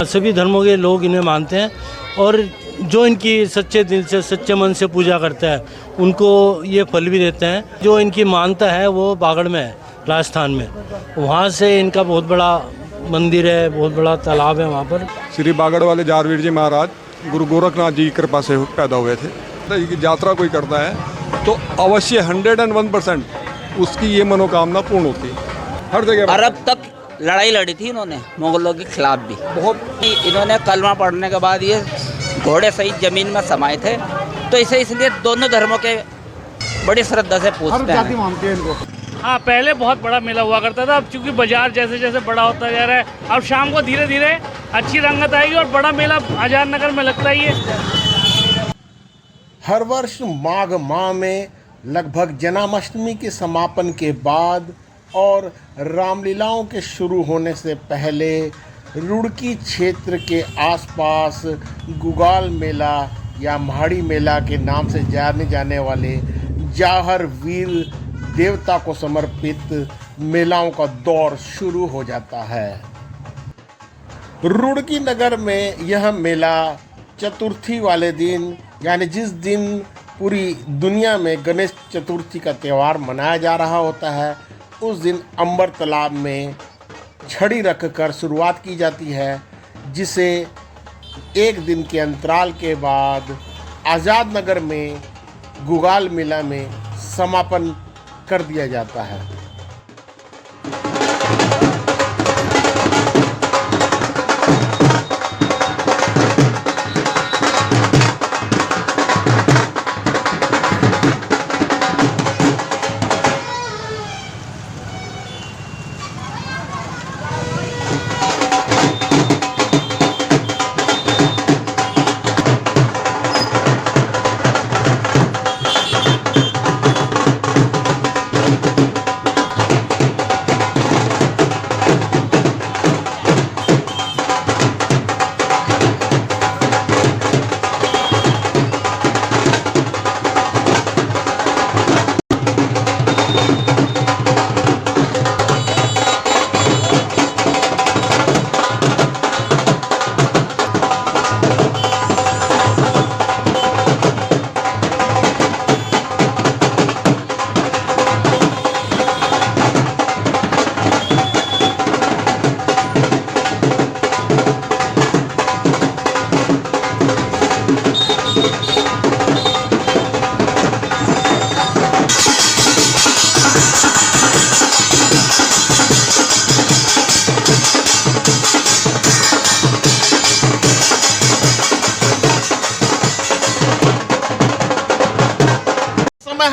सभी धर्मों के लोग इन्हें मानते हैं और जो इनकी सच्चे दिल से सच्चे मन से पूजा करता है उनको ये फल भी देते हैं। जो इनकी मानता है वो बागड़ में है, राजस्थान में, वहाँ से इनका बहुत बड़ा मंदिर है, बहुत बड़ा तालाब है वहाँ पर। श्री बागड़ वाले जारवीर जी महाराज गुरु गोरखनाथ जी की कृपा से पैदा हुए थे। तो यात्रा कोई करता है तो अवश्य 101% उसकी ये मनोकामना पूर्ण होती है। हर जगह अरब तक लड़ाई लड़ी थी इन्होंने मुगलों के खिलाफ भी। बहुत इन्होंने कलमा पढ़ने के बाद ये घोड़े सहित जमीन में समाये थे। तो इसलिए दोनों धर्मों के बड़ी श्रद्धा से पूछते हैं। मानते हैं इनको। हाँ, पहले बहुत बड़ा मेला हुआ करता था। अब चूंकि बाजार जैसे जैसे बड़ा होता जा रहा है, अब शाम को धीरे धीरे अच्छी रंगत आएगी और बड़ा मेला आजाद नगर में लगता ही है। हर वर्ष माघ माह में लगभग जन्माष्टमी के समापन के बाद और रामलीलाओं के शुरू होने से पहले रुड़की क्षेत्र के आसपास गुगाल मेला या म्हाड़ी मेला के नाम से जाने जाने वाले जाहर वीर देवता को समर्पित मेलाओं का दौर शुरू हो जाता है। रुड़की नगर में यह मेला चतुर्थी वाले दिन, यानी जिस दिन पूरी दुनिया में गणेश चतुर्थी का त्यौहार मनाया जा रहा होता है, उस दिन अंबर तालाब में छड़ी रखकर शुरुआत की जाती है, जिसे एक दिन के अंतराल के बाद आज़ाद नगर में गुगाल मेला में समापन कर दिया जाता है।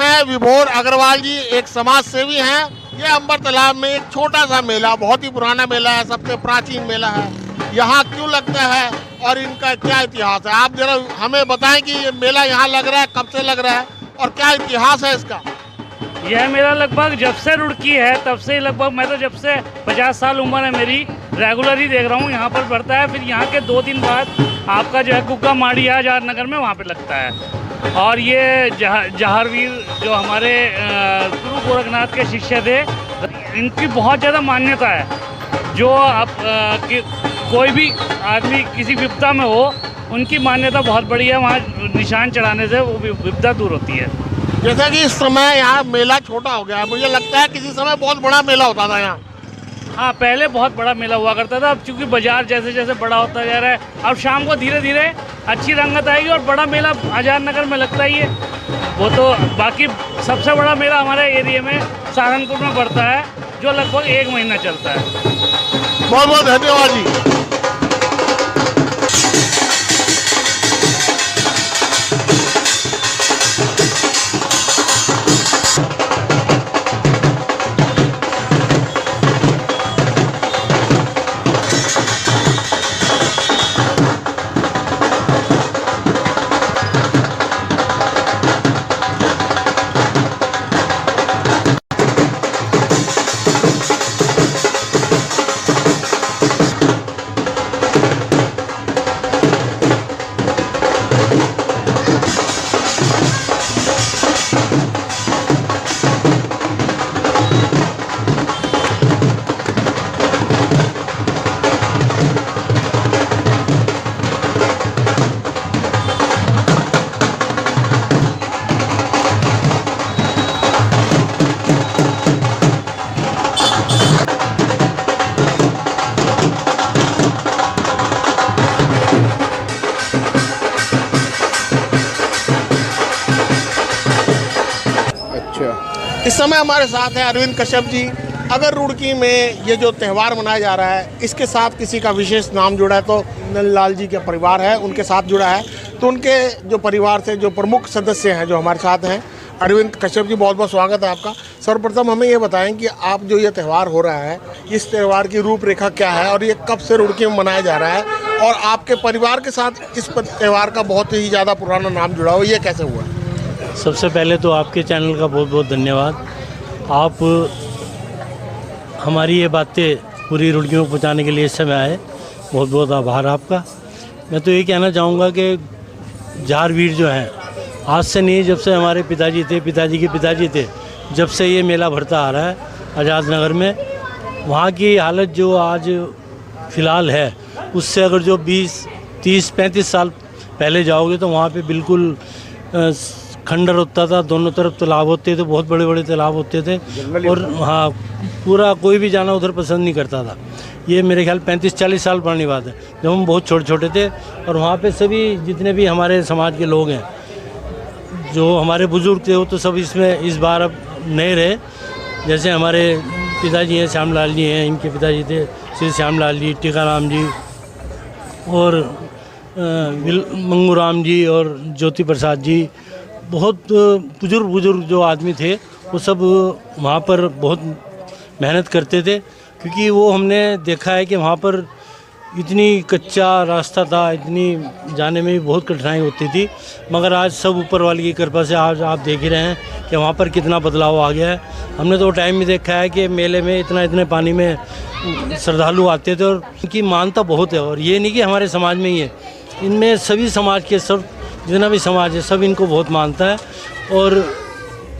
है विभोर अग्रवाल जी एक समाज सेवी हैं। ये अंबर तालाब में एक छोटा सा मेला, बहुत ही पुराना मेला है, सबसे प्राचीन मेला है। यहाँ क्यों लगता है और इनका क्या इतिहास है, आप जरा हमें बताएं कि ये मेला यहाँ लग रहा है, कब से लग रहा है और क्या इतिहास है इसका। यह मेला लगभग जब से रुड़की है तब से लगभग, मैं तो जब से 50 साल उम्र है मेरी, रेगुलर ही देख रहा हूँ यहाँ पर बढ़ता है। फिर यहाँ के 2 दिन बाद आपका जो है गुग्गा माड़ी आजाद नगर में वहाँ पे लगता है। और ये जहारवीर जो हमारे गुरु गोरखनाथ के शिष्य थे, इनकी बहुत ज़्यादा मान्यता है। जो आप कोई भी आदमी किसी विपदा में हो, उनकी मान्यता बहुत बड़ी है। वहाँ निशान चढ़ाने से वो विपदा दूर होती है। जैसा कि इस समय यहाँ मेला छोटा हो गया है, मुझे लगता है किसी समय बहुत बड़ा मेला होता था यहाँ। हाँ, पहले बहुत बड़ा मेला हुआ करता था। अब चूंकि बाजार जैसे जैसे बड़ा होता जा रहा है, अब शाम को धीरे धीरे अच्छी रंगत आएगी और बड़ा मेला आजाद नगर में लगता ही है। वो तो बाकी सबसे बड़ा मेला हमारे एरिया में सहारनपुर में पड़ता है, जो लगभग 1 महीना चलता है। बहुत बहुत धन्यवाद जी। समय हमारे साथ है अरविंद कश्यप जी। अगर रुड़की में ये जो त्यौहार मनाया जा रहा है, इसके साथ किसी का विशेष नाम जुड़ा है तो नंदलाल जी का परिवार है, उनके साथ जुड़ा है। तो उनके जो परिवार से जो प्रमुख सदस्य हैं जो हमारे साथ हैं, अरविंद कश्यप जी, बहुत बहुत स्वागत है आपका। सर्वप्रथम हमें ये बताएं कि आप जो ये त्यौहार हो रहा है, इस त्यौहार की रूपरेखा क्या है और ये कब से रुड़की में मनाया जा रहा है, और आपके परिवार के साथ इस त्यौहार का बहुत ही ज़्यादा पुराना नाम जुड़ा हो, ये कैसे हुआ? सबसे पहले तो आपके चैनल का बहुत बहुत धन्यवाद। आप हमारी ये बातें पूरी रुड़की में पहुँचाने के लिए इस समय आए, बहुत बहुत आभार आपका। मैं तो ये कहना चाहूँगा कि झारवीर जो हैं, आज से नहीं, जब से हमारे पिताजी थे, पिताजी के पिताजी थे, जब से ये मेला भरता आ रहा है आज़ाद नगर में। वहाँ की हालत जो आज फ़िलहाल है, उससे अगर जो 20, 30, 35 साल पहले जाओगे तो वहाँ पे बिल्कुल खंडर होता था, दोनों तरफ तालाब होते थे, बहुत बड़े बड़े तालाब होते थे, और हाँ, पूरा कोई भी जाना उधर पसंद नहीं करता था। ये मेरे ख्याल 35-40 साल पुरानी बात है, जब हम बहुत छोटे छोटे थे। और वहाँ पे सभी जितने भी हमारे समाज के लोग हैं, जो हमारे बुज़ुर्ग थे, वो तो सब इसमें इस बार अब नए रहे। जैसे हमारे पिताजी हैं, श्यामलाल जी हैं, इनके पिताजी थे श्री श्यामलाल जी, टीकाराम जी, और मंगूराम जी और ज्योति प्रसाद जी, बहुत बुजुर्ग जो आदमी थे, वो सब वहाँ पर बहुत मेहनत करते थे। क्योंकि वो हमने देखा है कि वहाँ पर इतनी कच्चा रास्ता था, इतनी जाने में भी बहुत कठिनाई होती थी। मगर आज सब ऊपर वाली की कृपा से आज आप देख ही रहे हैं कि वहाँ पर कितना बदलाव आ गया है। हमने तो टाइम में देखा है कि मेले में इतने पानी में श्रद्धालु आते थे, और इनकी मानता बहुत है। और ये नहीं कि हमारे समाज में ही है, इनमें सभी समाज के, सब जितना भी समाज है, सब इनको बहुत मानता है। और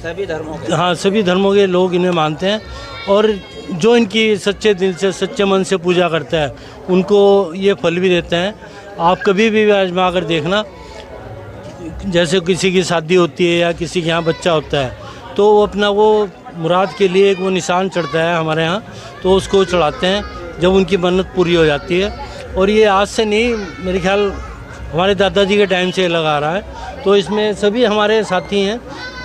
सभी धर्मों के, हाँ, सभी धर्मों के लोग इन्हें मानते हैं। और जो इनकी सच्चे दिल से, सच्चे मन से पूजा करता है, उनको ये फल भी देते हैं। आप कभी भी आजमा कर देखना, जैसे किसी की शादी होती है या किसी के यहाँ बच्चा होता है, तो वो अपना वो मुराद के लिए एक वो निशान चढ़ता है हमारे यहाँ, तो उसको चढ़ाते हैं जब उनकी मन्नत पूरी हो जाती है। और ये आज से नहीं, मेरे ख्याल हमारे दादाजी के टाइम से लगा रहा है। तो इसमें सभी हमारे साथी हैं,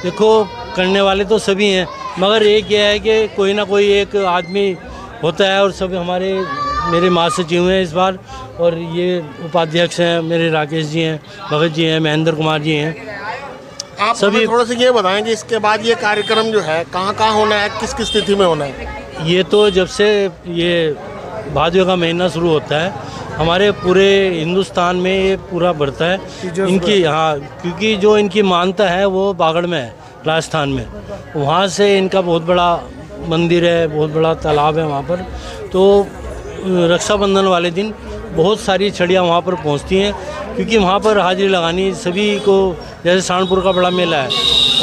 देखो करने वाले तो सभी हैं, मगर एक ये है कि कोई ना कोई एक आदमी होता है। और सब हमारे, मेरे महासचिव हैं इस बार, और ये उपाध्यक्ष हैं मेरे, राकेश जी हैं, भगत जी हैं, महेंद्र कुमार जी हैं। आप सभी थोड़ा सा ये बताएं कि इसके बाद ये कार्यक्रम जो है कहाँ होना है, किस किस तिथि में होना है? ये तो जब से ये भादवे का महीना शुरू होता है, हमारे पूरे हिंदुस्तान में ये पूरा बढ़ता है इनकी, हाँ, क्योंकि जो इनकी मानता है वो बागड़ में है, राजस्थान में। वहाँ से इनका बहुत बड़ा मंदिर है, बहुत बड़ा तालाब है वहाँ पर। तो रक्षाबंधन वाले दिन बहुत सारी छड़ियाँ वहाँ पर पहुँचती हैं, क्योंकि वहाँ पर हाजिरी लगानी सभी को। जैसे सहारनपुर का बड़ा मेला है,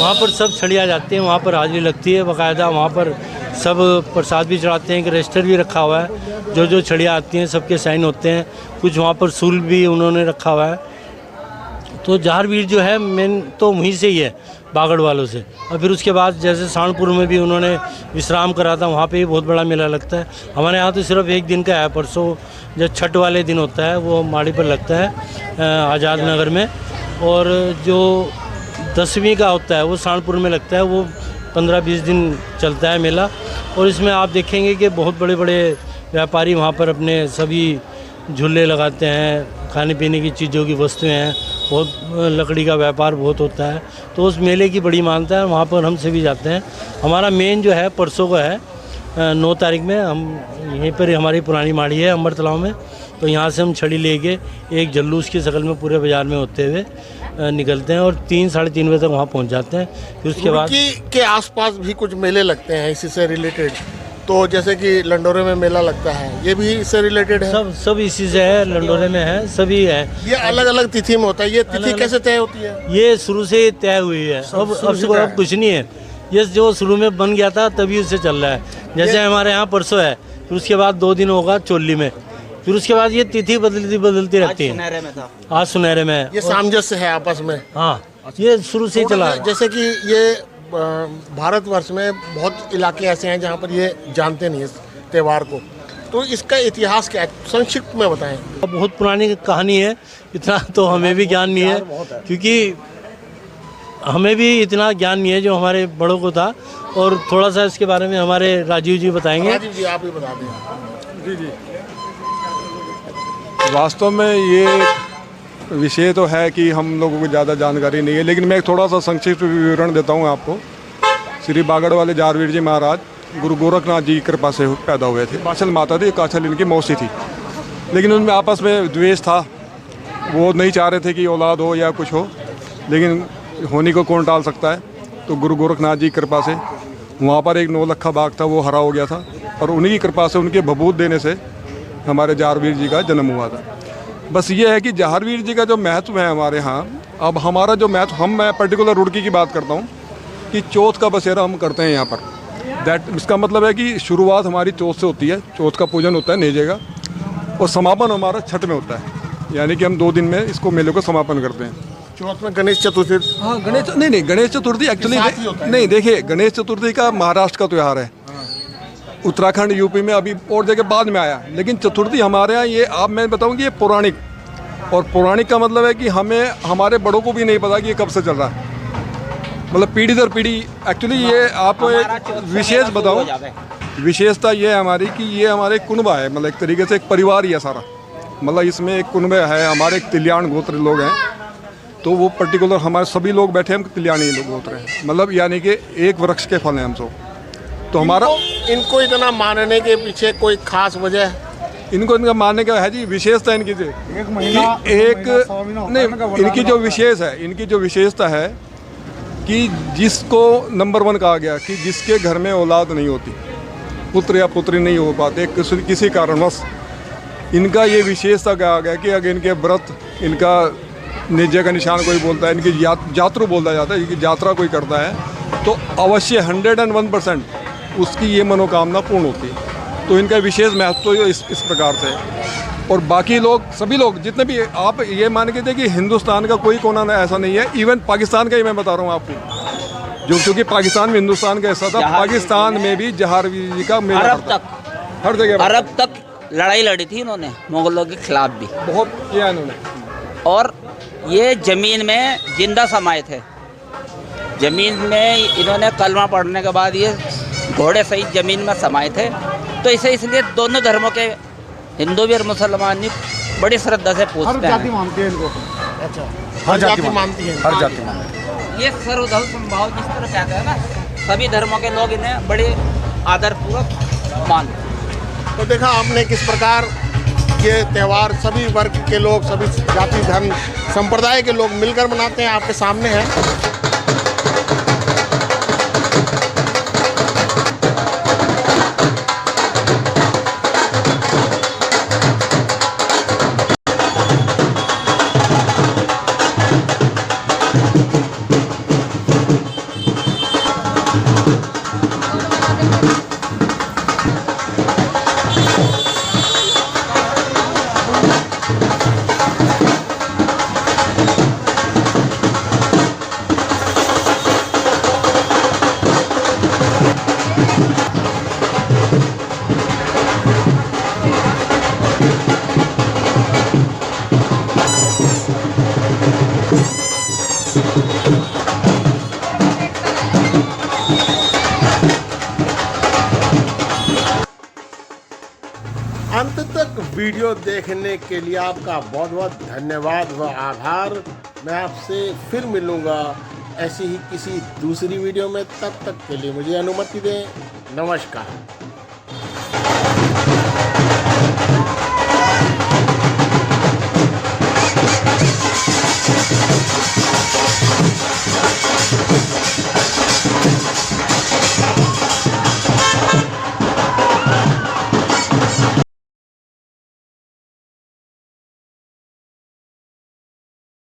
वहाँ पर सब छड़ियाँ जाती हैं, वहाँ पर हाजिरी लगती है बाकायदा। वहाँ पर सब प्रसाद भी चढ़ाते हैं, एक रजिस्टर भी रखा हुआ है, जो छड़ियाँ आती हैं सबके साइन होते हैं। कुछ वहाँ पर सूल भी उन्होंने रखा हुआ है। तो झारवीर जो है मेन तो वहीं से ही है, बागड़ वालों से। और फिर उसके बाद जैसे सहारनपुर में भी उन्होंने विश्राम करा था, वहाँ पे भी बहुत बड़ा मेला लगता है। हमारे यहाँ तो सिर्फ एक दिन का है, परसों जो छठ वाले दिन होता है वो माड़ी पर लगता है आज़ाद नगर में। और जो 10वीं का होता है वो सहारनपुर में लगता है, वो 15-20 दिन चलता है मेला। और इसमें आप देखेंगे कि बहुत बड़े बड़े व्यापारी वहाँ पर अपने सभी झूले लगाते हैं, खाने पीने की चीज़ों की वस्तुएं हैं, बहुत लकड़ी का व्यापार बहुत होता है। तो उस मेले की बड़ी मान्यता है, वहाँ पर हम सभी जाते हैं। हमारा मेन जो है परसों का है 9 तारीख में, हम यहीं पर हमारी पुरानी माड़ी है अम्बर तालाब में, तो यहाँ से हम छड़ी लेके एक जुलूस की शक्ल में पूरे बाज़ार में होते हुए निकलते हैं और 3-3:30 बजे तक वहाँ पहुँच जाते हैं। फिर उसके बाद के आसपास भी कुछ मेले लगते हैं इसी से रिलेटेड, तो जैसे कि लंडोरे में मेला लगता है, ये भी इससे रिलेटेड है? सब इसी से है, लंडोरे में है, सभी है। ये अलग अलग तिथि में होता है, ये तिथि कैसे तय होती है? ये शुरू से तय हुई है, अब कुछ नहीं है। ये जो शुरू में बन गया था तभी उससे चल रहा है। जैसे हमारे यहाँ परसों है, फिर उसके बाद 2 दिन होगा चोली में, फिर उसके बाद ये तिथि बदलती रहती है। सुनहरे में था, आज सुनहरे में है। ये सामंजस्य है आपस में। हाँ, ये शुरू से चला है। जैसे कि ये भारतवर्ष में बहुत इलाके ऐसे हैं जहाँ पर ये जानते नहीं है त्यौहार को, तो इसका इतिहास क्या है, संक्षिप्त में बताएं। बहुत पुरानी कहानी है, इतना तो हमें भी ज्ञान नहीं है, क्योंकि हमें भी इतना ज्ञान नहीं है जो हमारे बड़ों को था, और थोड़ा सा इसके बारे में हमारे राजीव जी बताएंगे। राजीव जी आप ही बता दें। जी। वास्तव में ये विषय तो है कि हम लोगों को ज़्यादा जानकारी नहीं है, लेकिन मैं थोड़ा सा संक्षिप्त विवरण देता हूँ आपको। श्री बागड़ वाले जारवीर जी महाराज गुरु गोरखनाथ जी की कृपा से पैदा हुए थे। काछल माता थी, काछल इनकी मौसी थी, लेकिन उनमें आपस में द्वेष था। वो नहीं चाह रहे थे कि औलाद हो या कुछ हो, लेकिन होने को कौन टाल सकता है। तो गुरु गोरखनाथ जी की कृपा से वहाँ पर एक 9 लखा बाग था, वो हरा हो गया था, और उन्हीं की कृपा से, उनके भभूत देने से हमारे जारवीर जी का जन्म हुआ था। बस ये है कि जारवीर जी का जो महत्व है हमारे यहाँ, अब हमारा जो महत्व, मैं पर्टिकुलर रुड़की की बात करता हूँ कि चौथ का बसेरा हम करते हैं यहाँ पर। इसका मतलब है कि शुरुआत हमारी चौथ से होती है, चौथ का पूजन होता है नेजे का, और समापन हमारा छठ में होता है, यानी कि हम 2 दिन में इसको मेले को समापन करते हैं। चौथ में गणेश चतुर्थी। हाँ, गणेश चतुर्थी एक्चुअली नहीं, देखिए गणेश चतुर्थी का महाराष्ट्र का त्यौहार है, उत्तराखंड यूपी में अभी और जगह बाद में आया, लेकिन चतुर्थी हमारे यहाँ ये, आप मैं बताऊँ कि ये पौराणिक, और पौराणिक का मतलब है कि हमें, हमारे बड़ों को भी नहीं पता कि ये कब से चल रहा है, मतलब पीढ़ी दर पीढ़ी। एक्चुअली ये आपको एक विशेष बताऊँ, विशेषता ये है हमारी कि ये हमारे कुनबा है, मतलब एक तरीके से एक परिवार ही है सारा, मतलब इसमें एक कुनबा है, हमारे एक तिल्याण गोत्र लोग हैं, तो वो पर्टिकुलर हमारे सभी लोग बैठे हम तिल्याणी लोग गोत्र हैं, मतलब यानी कि एक वृक्ष के फल हैं हम सब। तो हमारा इनको इतना मानने के पीछे कोई खास वजह? इनको इनका मानने का है जी, विशेषता इनकी इनकी जो विशेष है, इनकी जो विशेषता है कि जिसको नंबर 1 कहा गया कि जिसके घर में औलाद नहीं होती, पुत्र या पुत्री नहीं हो पाते किसी कारणवश, इनका ये विशेषता कहा गया कि अगर इनके व्रत, इनका निज्जे का निशान कोई बोलता है, इनकी यात्रु बोला जाता है, इनकी यात्रा कोई करता है तो अवश्य 101% उसकी ये मनोकामना पूर्ण होती है। तो इनका विशेष महत्व तो इस प्रकार से है। और बाकी लोग, सभी लोग जितने भी, आप ये मान के देखिए हिंदुस्तान का कोई कोना ऐसा नहीं है, इवन पाकिस्तान का ही मैं बता रहा हूँ आपको, जो क्योंकि पाकिस्तान में हिंदुस्तान का हिस्सा था, पाकिस्तान में भी जारवीर जी का मेला अरब तक, हर जगह अरब तक लड़ाई लड़ी थी इन्होंने मुगलों के खिलाफ भी, बहुत किया इन्होंने। और ये ज़मीन में जिंदा समाये थे। ज़मीन में इन्होंने कलमा पढ़ने के बाद ये घोड़े सहित ज़मीन में समाये थे। तो इसे इसलिए दोनों धर्मों के, हिंदू भी और मुसलमान भी, बड़ी श्रद्धा से पूछते हैं। हर जाति मानती है इनको। अच्छा, हर जाति मानती है, हर जाति मानती है। ये सर्वधर्म संभाव जिस तरह कहते हैं ना, सभी धर्मों के लोग इन्हें बड़े आदरपूर्वक मानते हैं। तो देखा आपने किस प्रकार ये त्यौहार सभी वर्ग के लोग, सभी जाति धर्म संप्रदाय के लोग मिलकर मनाते हैं, आपके सामने है। अंत तक वीडियो देखने के लिए आपका बहुत बहुत धन्यवाद व आभार। मैं आपसे फिर मिलूँगा ऐसी ही किसी दूसरी वीडियो में, तब तक के लिए मुझे अनुमति दें। नमस्कार।